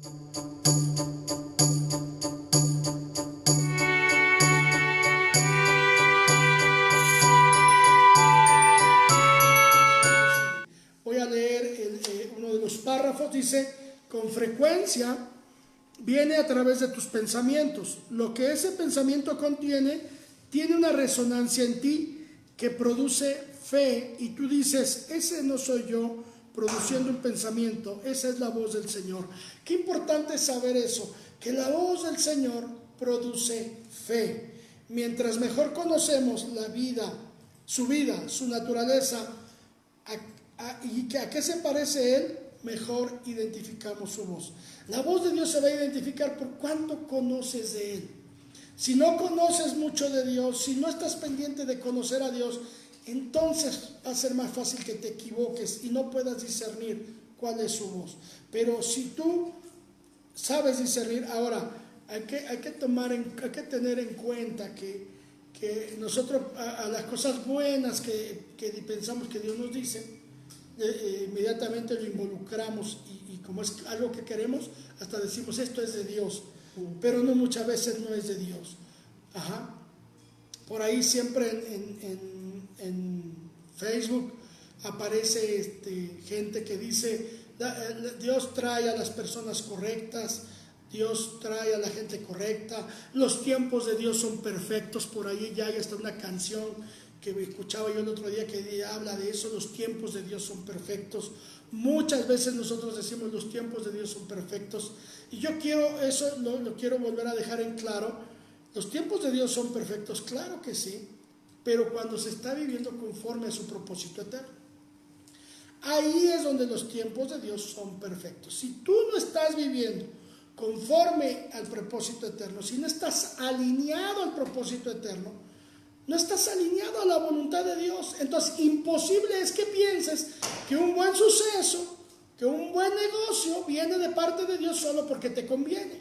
Voy a leer uno de los párrafos. Dice: con frecuencia viene a través de tus pensamientos. Lo que ese pensamiento contiene tiene una resonancia en ti que produce fe, y tú dices: ese no soy yo produciendo un pensamiento, esa es la voz del Señor. Qué importante es saber eso, que la voz del Señor produce fe. Mientras mejor conocemos la vida, su naturaleza, y a qué se parece Él, mejor identificamos su voz. La voz de Dios se va a identificar por cuánto conoces de Él. Si no conoces mucho de Dios, si no estás pendiente de conocer a Dios, entonces va a ser más fácil que te equivoques y no puedas discernir cuál es su voz. Pero si tú sabes discernir, ahora hay que tener en cuenta que nosotros a las cosas buenas que pensamos que Dios nos dice, inmediatamente lo involucramos y como es algo que queremos, hasta decimos: esto es de Dios, pero no, muchas veces no es de Dios. Ajá. Por ahí siempre en Facebook aparece gente que dice: Dios trae a las personas correctas, Dios trae a la gente correcta, los tiempos de Dios son perfectos. Por ahí ya hay hasta una canción que escuchaba yo el otro día que habla de eso: los tiempos de Dios son perfectos. Muchas veces nosotros decimos: los tiempos de Dios son perfectos, y yo quiero eso, lo quiero volver a dejar en claro. Los tiempos de Dios son perfectos, claro que sí, pero cuando se está viviendo conforme a su propósito eterno, ahí es donde los tiempos de Dios son perfectos. Si tú no estás viviendo conforme al propósito eterno, si no estás alineado al propósito eterno, no estás alineado a la voluntad de Dios, entonces imposible es que pienses que un buen suceso, que un buen negocio viene de parte de Dios solo porque te conviene.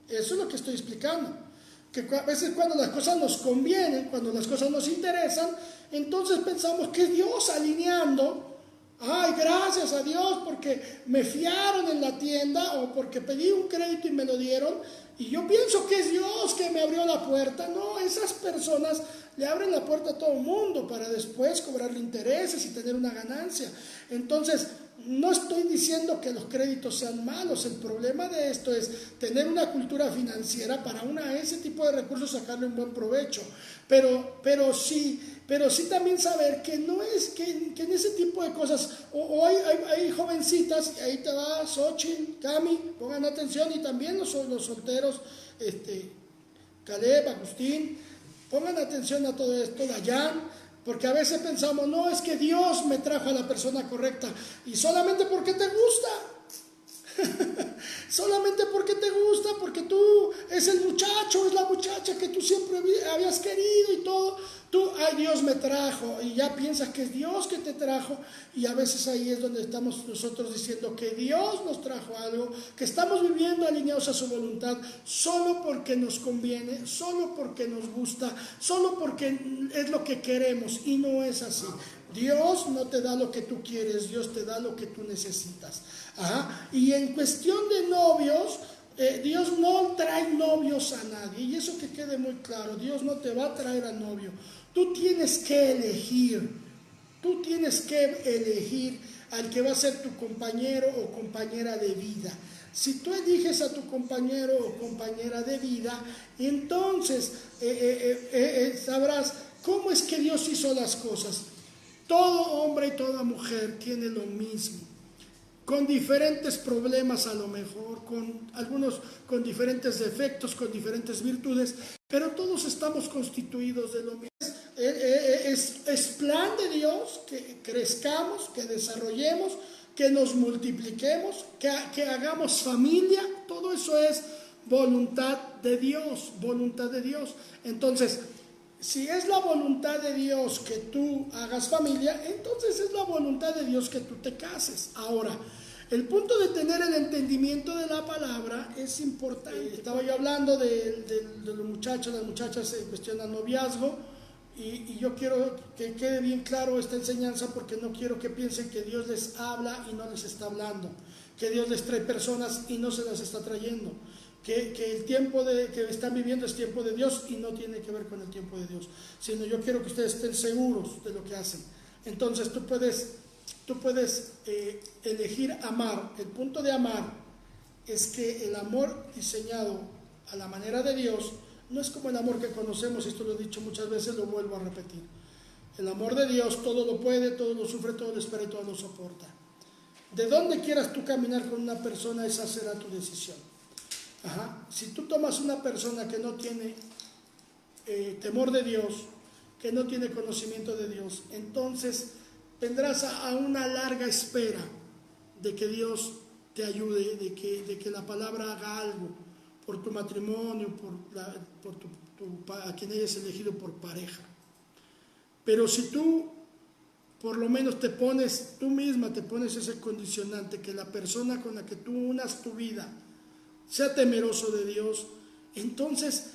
Eso es lo que estoy explicando. Que a veces cuando las cosas nos convienen, cuando las cosas nos interesan, entonces pensamos que es Dios alineando. Ay, gracias a Dios porque me fiaron en la tienda, o porque pedí un crédito y me lo dieron, y yo pienso que es Dios que me abrió la puerta. No, esas personas le abren la puerta a todo el mundo para después cobrarle intereses y tener una ganancia. Entonces, no estoy diciendo que los créditos sean malos. El problema de esto es tener una cultura financiera para ese tipo de recursos sacarle un buen provecho. Pero sí también saber que no es que en ese tipo de cosas, o hay jovencitas, y ahí te va Xochitl, Cami, pongan atención, y también los solteros, Caleb, Agustín, pongan atención a todo esto, Dayan. Porque a veces pensamos: no, es que Dios me trajo a la persona correcta, y solamente porque te gusta. Solamente porque te gusta, porque tú es el muchacho, es la muchacha que tú siempre habías querido y todo. Ay, Dios me trajo, y ya piensas que es Dios que te trajo, y a veces ahí es donde estamos nosotros diciendo que Dios nos trajo algo, que estamos viviendo alineados a su voluntad solo porque nos conviene, solo porque nos gusta, solo porque es lo que queremos, y no es así. Dios no te da lo que tú quieres, Dios te da lo que tú necesitas. Ajá. Y en cuestión de novios, Dios no trae novios a nadie, y eso que quede muy claro. Dios no te va a traer a novio. Tú tienes que elegir al que va a ser tu compañero o compañera de vida. Si tú eliges a tu compañero o compañera de vida, entonces sabrás cómo es que Dios hizo las cosas. Todo hombre y toda mujer tiene lo mismo, con diferentes problemas a lo mejor, algunos con diferentes defectos, con diferentes virtudes, pero todos estamos constituidos de lo mismo. Es plan de Dios que crezcamos, que desarrollemos, que nos multipliquemos, que hagamos familia. Todo eso es voluntad de Dios, voluntad de Dios. Entonces, si es la voluntad de Dios que tú hagas familia, entonces es la voluntad de Dios que tú te cases. Ahora, el punto de tener el entendimiento de la palabra es importante. Estaba yo hablando de los muchachos, las muchachas en cuestión al noviazgo, y yo quiero que quede bien claro esta enseñanza, porque no quiero que piensen que Dios les habla y no les está hablando. que Dios les trae personas y no se las está trayendo, que el tiempo que están viviendo es tiempo de Dios y no tiene que ver con el tiempo de Dios, sino yo quiero que ustedes estén seguros de lo que hacen. Entonces tú puedes elegir amar. El punto de amar es que el amor diseñado a la manera de Dios no es como el amor que conocemos, esto lo he dicho muchas veces, lo vuelvo a repetir. El amor de Dios todo lo puede, todo lo sufre, todo lo espera y todo lo soporta. De donde quieras tú caminar con una persona, esa será tu decisión. Si tú tomas una persona que no tiene temor de Dios, que no tiene conocimiento de Dios, entonces vendrás a una larga espera de que Dios te ayude, de que la palabra haga algo por tu matrimonio, a quien hayas elegido por pareja. Pero si tú por lo menos tú misma te pones ese condicionante, que la persona con la que tú unas tu vida sea temeroso de Dios, entonces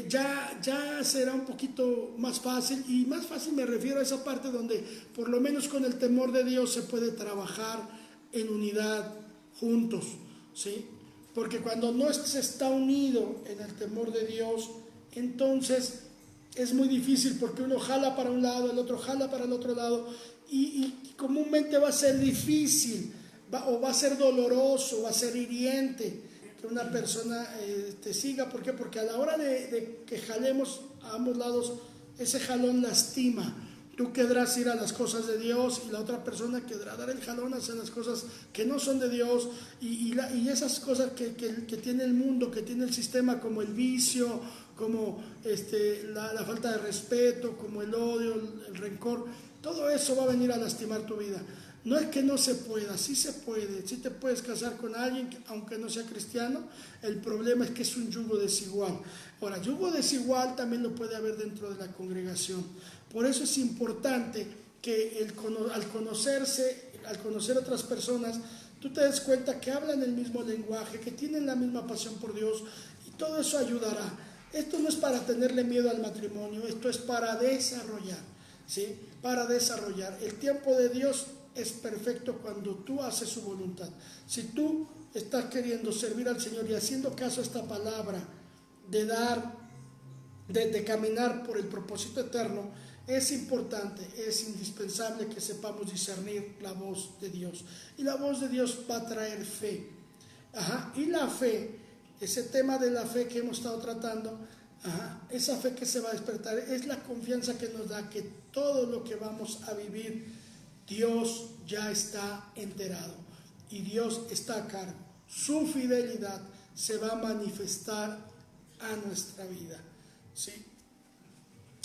ya será un poquito más fácil, y más fácil me refiero a esa parte donde por lo menos con el temor de Dios se puede trabajar en unidad juntos, ¿sí? Porque cuando no se está unido en el temor de Dios, entonces es muy difícil, porque uno jala para un lado, el otro jala para el otro lado, y comúnmente va a ser difícil, o va a ser doloroso, va a ser hiriente que una persona te siga. ¿Por qué? Porque a la hora de que jalemos a ambos lados, ese jalón lastima. Tú querrás ir a las cosas de Dios y la otra persona querrá dar el jalón hacia las cosas que no son de Dios, y esas cosas que tiene el mundo, que tiene el sistema, como el vicio, como la falta de respeto, como el odio, el rencor, todo eso va a venir a lastimar tu vida. No es que no se pueda, sí se puede, sí te puedes casar con alguien aunque no sea cristiano. El problema es que es un yugo desigual. Ahora, yugo desigual también lo puede haber dentro de la congregación. Por eso es importante que al conocer otras personas, tú te des cuenta que hablan el mismo lenguaje, que tienen la misma pasión por Dios, y todo eso ayudará. Esto no es para tenerle miedo al matrimonio, esto es para desarrollar, ¿sí? Para desarrollar. El tiempo de Dios es perfecto cuando tú haces su voluntad. Si tú estás queriendo servir al Señor y haciendo caso a esta palabra de caminar por el propósito eterno, es importante, es indispensable que sepamos discernir la voz de Dios. Y la voz de Dios va a traer fe. Y la fe, ese tema de la fe que hemos estado tratando, esa fe que se va a despertar, es la confianza que nos da que todo lo que vamos a vivir, Dios ya está enterado y Dios está a cargo. Su fidelidad se va a manifestar a nuestra vida, ¿sí?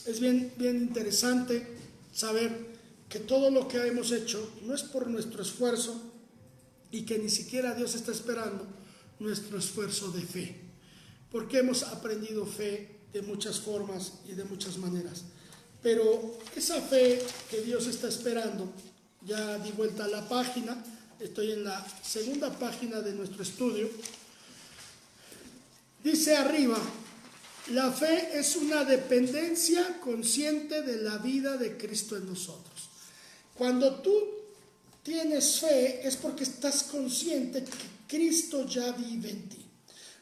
Es bien interesante saber que todo lo que hemos hecho no es por nuestro esfuerzo, y que ni siquiera Dios está esperando nuestro esfuerzo de fe, porque hemos aprendido fe de muchas formas y de muchas maneras. Pero esa fe que Dios está esperando, ya di vuelta a la página, estoy en la segunda página de nuestro estudio. Dice arriba: la fe es una dependencia consciente de la vida de Cristo en nosotros. Cuando tú tienes fe es porque estás consciente que Cristo ya vive en ti.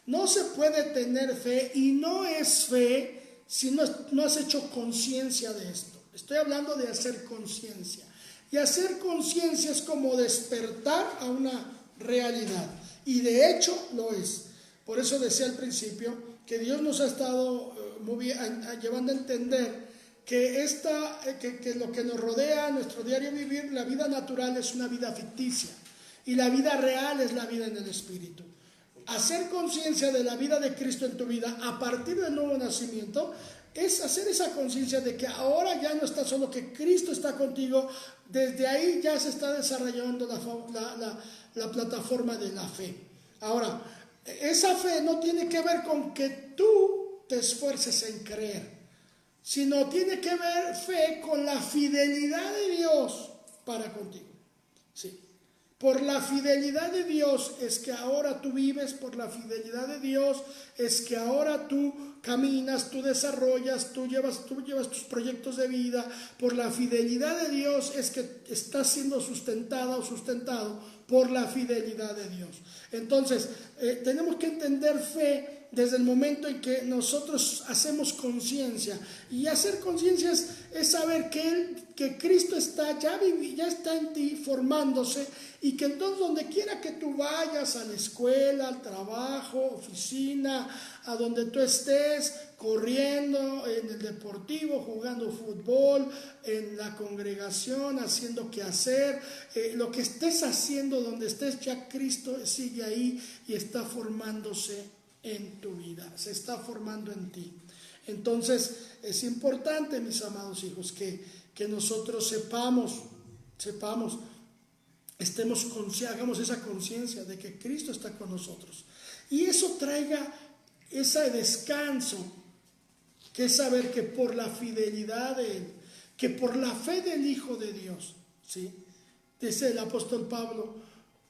No se puede tener fe, y no es fe si no has hecho conciencia de esto. Estoy hablando de hacer conciencia. Y hacer conciencia es como despertar a una realidad. Y de hecho lo es. Por eso decía al principio que Dios nos ha estado llevando a entender que lo que nos rodea, nuestro diario vivir, la vida natural es una vida ficticia. Y la vida real es la vida en el Espíritu. Hacer conciencia de la vida de Cristo en tu vida a partir del nuevo nacimiento es hacer esa conciencia de que ahora ya no estás solo, que Cristo está contigo. Desde ahí ya se está desarrollando la plataforma de la fe. Ahora, esa fe no tiene que ver con que tú te esfuerces en creer, sino tiene que ver fe con la fidelidad de Dios para contigo. Sí. Por la fidelidad de Dios es que ahora tú vives, por la fidelidad de Dios es que ahora tú caminas, tú desarrollas, tú llevas tus proyectos de vida. Por la fidelidad de Dios es que estás siendo sustentada o sustentado por la fidelidad de Dios. Entonces, tenemos que entender fe desde el momento en que nosotros hacemos conciencia. Y hacer conciencia es saber que Cristo está, ya está en ti formándose, y que entonces donde quiera que tú vayas, a la escuela, al trabajo, oficina, a donde tú estés, corriendo, en el deportivo, jugando fútbol, en la congregación, haciendo quehacer, lo que estés haciendo, donde estés, ya Cristo sigue ahí y está formándose en tu vida, se está formando en ti. Entonces es importante, mis amados hijos, que nosotros sepamos, hagamos esa conciencia de que Cristo está con nosotros, y eso traiga ese descanso, que es saber que por la fidelidad de Él, que por la fe del Hijo de Dios, ¿sí? Dice el apóstol Pablo,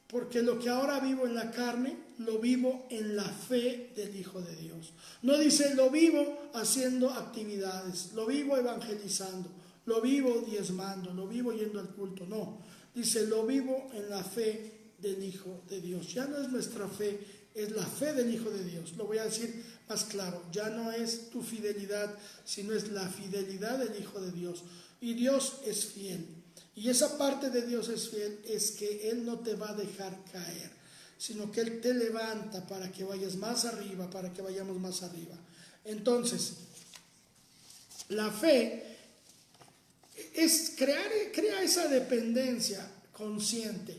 porque lo que ahora vivo en la carne, lo vivo en la fe del Hijo de Dios. No dice lo vivo haciendo actividades, lo vivo evangelizando, lo vivo diezmando, lo vivo yendo al culto. No, dice lo vivo en la fe del Hijo de Dios. Ya no es nuestra fe, es la fe del Hijo de Dios. Lo voy a decir más claro, ya no es tu fidelidad, sino es la fidelidad del Hijo de Dios. Y Dios es fiel. Y esa parte de Dios es fiel, es que Él no te va a dejar caer, sino que Él te levanta para que vayas más arriba, para que vayamos más arriba. Entonces, la fe crea esa dependencia consciente.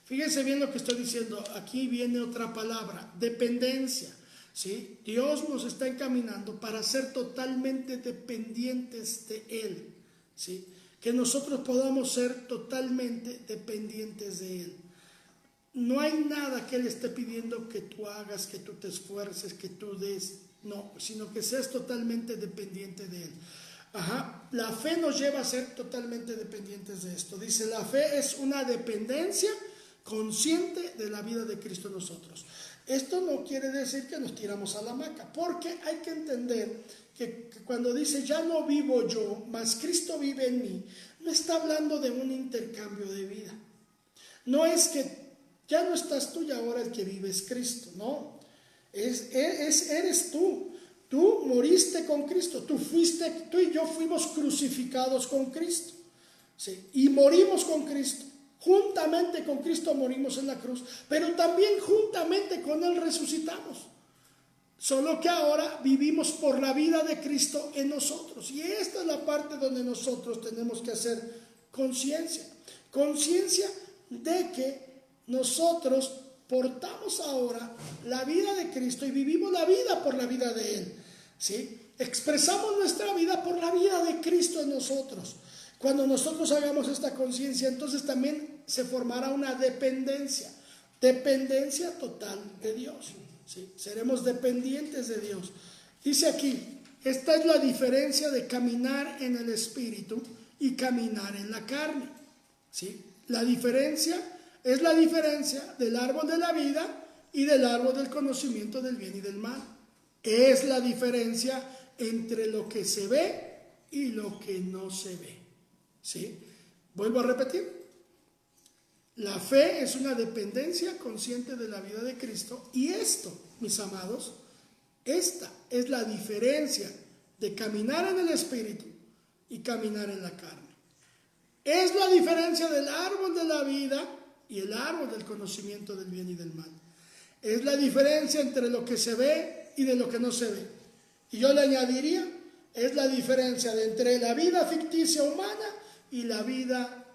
Fíjense bien lo que estoy diciendo, aquí viene otra palabra, dependencia. ¿Sí? Dios nos está encaminando para ser totalmente dependientes de Él. ¿Sí? Que nosotros podamos ser totalmente dependientes de Él. No hay nada que Él esté pidiendo que tú hagas, que tú te esfuerces, que tú des, no, sino que seas totalmente dependiente de Él. La fe nos lleva a ser totalmente dependientes de esto. Dice, la fe es una dependencia consciente de la vida de Cristo en nosotros. Esto no quiere decir que nos tiramos a la hamaca, porque hay que entender que cuando dice ya no vivo yo, mas Cristo vive en mí, no está hablando de un intercambio de vida. No es que ya no estás tú y ahora el que vive es Cristo, no. Eres tú. Tú moriste con Cristo, tú y yo fuimos crucificados con Cristo, ¿sí? Y morimos con Cristo. Juntamente con Cristo morimos en la cruz, pero también juntamente con Él resucitamos. Solo que ahora vivimos por la vida de Cristo en nosotros. Y esta es la parte donde nosotros tenemos que hacer conciencia. Conciencia de que nosotros portamos ahora la vida de Cristo y vivimos la vida por la vida de Él. ¿Sí? Expresamos nuestra vida por la vida de Cristo en nosotros. Cuando nosotros hagamos esta conciencia, entonces también se formará una dependencia total de Dios. ¿Sí? Seremos dependientes de Dios. Dice aquí, esta es la diferencia de caminar en el Espíritu y caminar en la carne. ¿Sí? La diferencia es la diferencia del árbol de la vida y del árbol del conocimiento del bien y del mal. Es la diferencia entre lo que se ve y lo que no se ve. ¿Sí? Vuelvo a repetir. La fe es una dependencia consciente de la vida de Cristo, y esto, mis amados, esta es la diferencia de caminar en el Espíritu y caminar en la carne. Es la diferencia del árbol de la vida y el árbol del conocimiento del bien y del mal. Es la diferencia entre lo que se ve y de lo que no se ve. Y yo le añadiría, es la diferencia entre la vida ficticia humana y la vida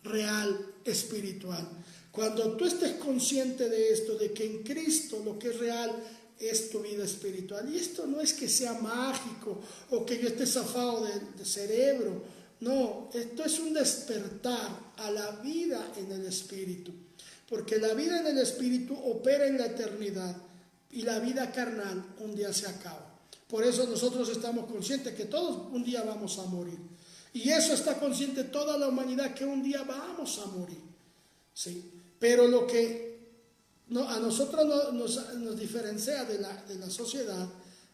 real espiritual. Cuando tú estés consciente de esto, de que en Cristo lo que es real es tu vida espiritual, y esto no es que sea mágico o que yo esté zafado de cerebro, no, esto es un despertar a la vida en el Espíritu, porque la vida en el Espíritu opera en la eternidad y la vida carnal un día se acaba. Por eso nosotros estamos conscientes que todos un día vamos a morir. Y eso está consciente toda la humanidad, que un día vamos a morir. ¿Sí? Pero lo que a nosotros nos diferencia de la sociedad,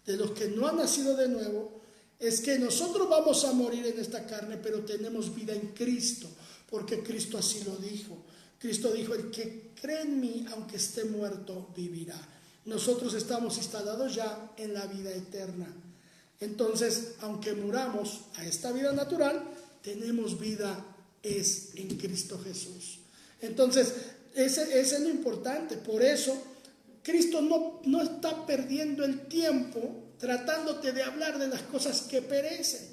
de los que no han nacido de nuevo, es que nosotros vamos a morir en esta carne, pero tenemos vida en Cristo. porque Cristo así lo dijo. Cristo dijo, el que cree en mí, aunque esté muerto, vivirá. Nosotros estamos instalados ya en la vida eterna. Entonces, aunque muramos a esta vida natural, tenemos vida es en Cristo Jesús. Entonces, ese es lo importante. Por eso, Cristo no está perdiendo el tiempo tratándote de hablar de las cosas que perecen,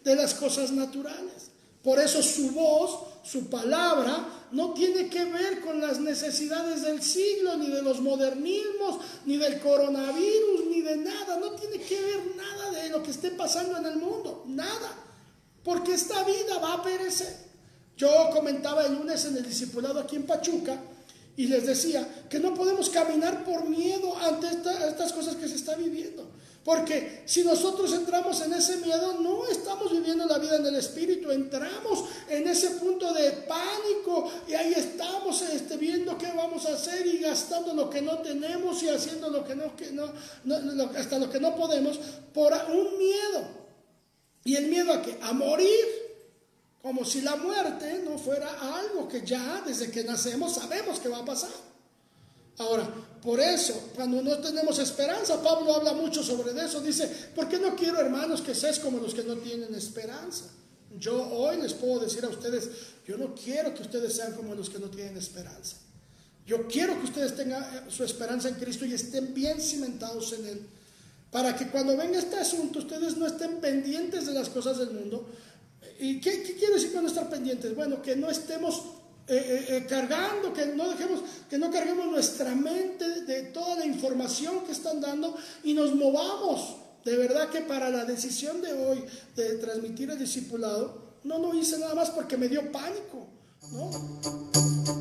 de las cosas naturales. Por eso su voz, su palabra, no tiene que ver con las necesidades del siglo, ni de los modernismos, ni del coronavirus, ni de nada. No tiene que ver nada de lo que esté pasando en el mundo, nada. Porque esta vida va a perecer. Yo comentaba el lunes en el discipulado aquí en Pachuca y les decía que no podemos caminar por miedo ante estas cosas que se está viviendo. Porque si nosotros entramos en ese miedo, no estamos viviendo la vida en el Espíritu, entramos en ese punto de pánico y ahí estamos viendo qué vamos a hacer y gastando lo que no tenemos y haciendo lo que hasta lo que no podemos por un miedo. ¿Y el miedo a qué? A morir. Como si la muerte no fuera algo que ya desde que nacemos sabemos que va a pasar. Ahora, por eso, cuando no tenemos esperanza, Pablo habla mucho sobre eso. Dice, ¿por qué no quiero, hermanos, que seáis como los que no tienen esperanza? Yo hoy les puedo decir a ustedes, yo no quiero que ustedes sean como los que no tienen esperanza. Yo quiero que ustedes tengan su esperanza en Cristo y estén bien cimentados en Él. Para que cuando venga este asunto, ustedes no estén pendientes de las cosas del mundo. ¿Y qué quiero decir con no estar pendientes? Bueno, que no estemos cargando, que no carguemos nuestra mente de toda la información que están dando y nos movamos. De verdad que para la decisión de hoy de transmitir el discipulado, no lo hice nada más porque me dio pánico, ¿no?